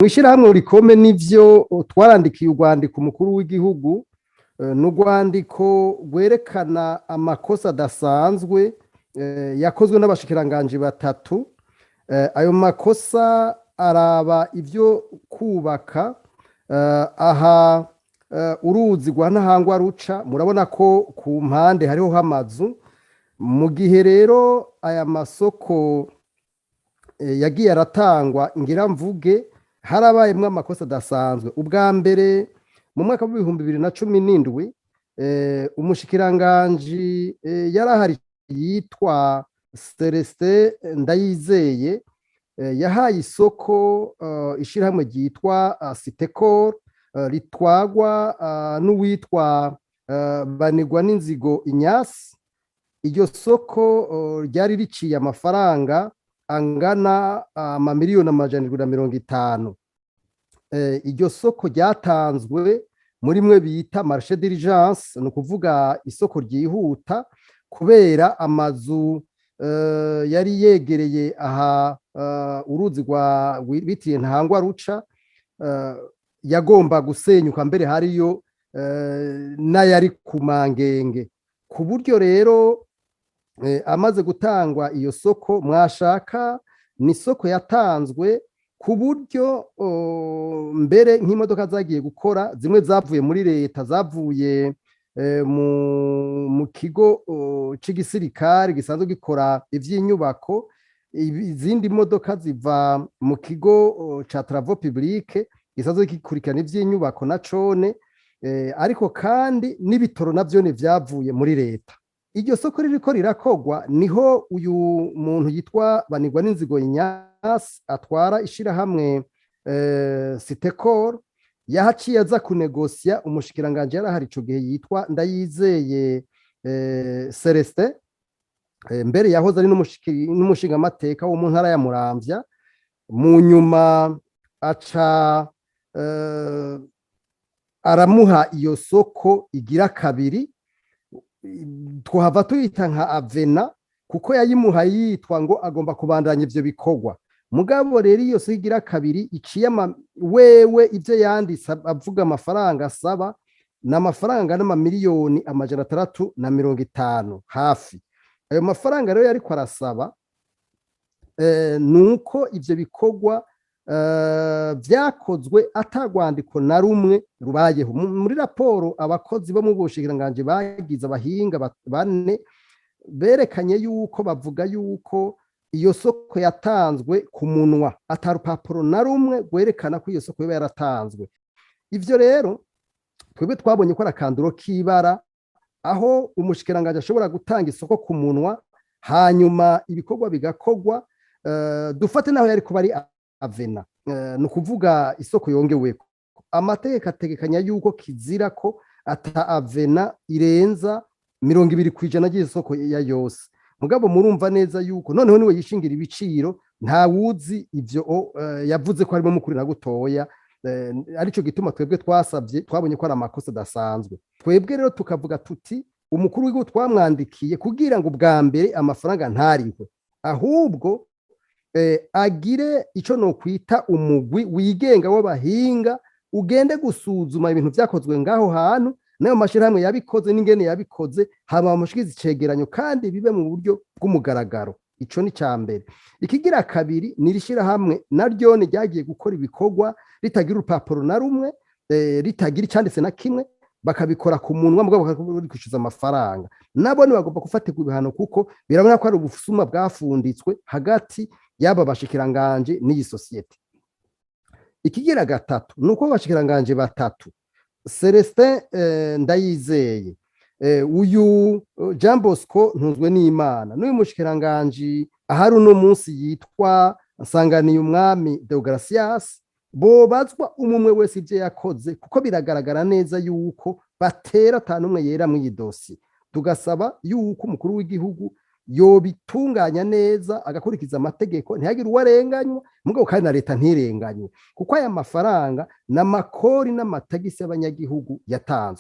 Mw'ishirahamwe Rikome n'ivyo twarandikiye urwandiko umukuru w'igihugu n'urwandiko rwerekana amakosa adasanzwe yakozwe n'abashikiranganji batatu. Ayo makosa araba ivyo kubaka aha uruzi rwa Ntahangwa ruca, murabona ko ku mpande hariho h'amazu. Mu gihe rero aya masoko yagiye aratangwa ngira mvuge harabayemwo amakosa adasanzwe. Ubwa mbere mu mwaka w'ibihumbi 2017 umushikiranganji yarahari yitwa Celestin Ndayizeye yahaye isoko ishirahamwe ryitwa Sitecor ritwagwa n'uwitwa Banigwa n'inzigo Inyasi. Iryo soko ryari riciye amafaranga angana amamiliyoni 250. Iryo soko ryatanzwe muri mwe bita marché d'urgence, ni ukuvuga isoko ryihuta kubera amazu yari yegereye aha uruzi rwa bitiye Ntahangwa ruca yagomba gusenyuka, mbere hariyo n'ayari ku mangenge, ku buryo rero amaze gutangwa iyo soko mwashaka ni isoko yatanzwe ku buryo mbere nk'imodoka zagiye gukora zimwe zavuye muri leta, zavuye mu kigo c'igisirikare gisanzwe gikora ivy'inyubako, izindi modoka ziva mu kigo ca travaux publics gisanzwe gikurikirana ivy'inyubako na cone, ariko kandi n'ibitoro navyone vyavuye muri leta. Iryo soko ririko rirakogwa niho uyu muntu yitwa Banigwa n'inzigo Inyasi atwara ishirahamwe Sitecor yahaciye aza kunegosya umushikiranganji yarahari ico gihe yitwa Ndayizeye Celestin, mbere yahoze ari n'umushingamateka wo mu ntara ya Muramvya. Mu nyuma aca aramuha iyo soko igira kabiri, twahava tuyita nka avena kuko yayimuha yitwa ngo agomba kubandanya ivyo bikorwa. Mugabo rero iyo soko igira kabiri iciye wewe ivyo yanditse avuga amafaranga asaba n'amafaranga n'amamiliyoni 650 hafi. Ayo mafaranga rero yariko arasaba nuko ivyo bikorwa vyakozwe atagwandiko na rumwe rubayeho. Muri raporo abakozi bo mu bushikiranganji bagize abahinga bane berekanye yuko bavuga yuko iyo soko yatanzwe ku munwa, atarupapuro na rumwe rwerekana ko iyo soko yoba yaratanzwe. Ivyo rero twebwe twabonye ko arakanduro k'ibara, aho umushikiranganji ashobora gutanga isoko ku munwa hanyuma ibikorwa bigakogwa. Dufate naho yari kuba ari avena, ni ukuvuga isoko yongeweko. Amategeko ategekanya yuko kizira ko ata avena irenza 20% ry'isoko ya yose. Mugabo murumva neza yuko noneho niwe yishingira ibiciro, nta wuzi ivyo yavuze ko harimo mukuri na gutoya. Arico gituma twebwe twasavye, twabonye ko ari amakosa adasanzwe. Twebwe rero tukavuga tuti umukuru w'igihugu twamwandikiye kugira ngo bwa mbere amafaranga ntariho, ahubwo agire ico no kwita umugwi wigenga w'abahinga ugende gusuzuma ibintu vyakozwe ngaho hantu, nayo mashirahamwe yabikoze n'ingene yabikoze, hama bamushikize icegeranyo kandi bibe mu buryo bw'umugaragaro. Ico ni cambere. Ikigira kabiri ni rishirahamwe naryo ryagiye gukora ibikorwa ritagira urupapuro na rumwe, ritagira icanditse na kimwe, bakabikora ku munwa mugabo bakabikwishuza amafaranga. Nabo ni bagomba gufatirwa ibihano kuko birabona ko ari ubusuma bwafunditswe hagati yaba bashikiranganje n'iyi societe. Ikigira gatatu nuko bashikiranganje batatu, Celestin Ndayizeye, uyu Jean Bosco Ntunzwe n'Imana, n'uyu mushikiranganje ahari uno munsi yitwa Nsanganiye Umwami Deogracias, bo bazwa umumwe wese ivyo yakoze kuko biragaragara neza yuko batera atanumwe yera mu iyi dossier. Tugasaba yuko umukuru w'igihugu yobitunganya neza agakurikiza amategeko, ntihagire uwarenganywa mugabo kandi na leta ntirenganywe, kuko aya mafaranga n'amakori n'amatagisi y'abanyagihugu yatanzwe.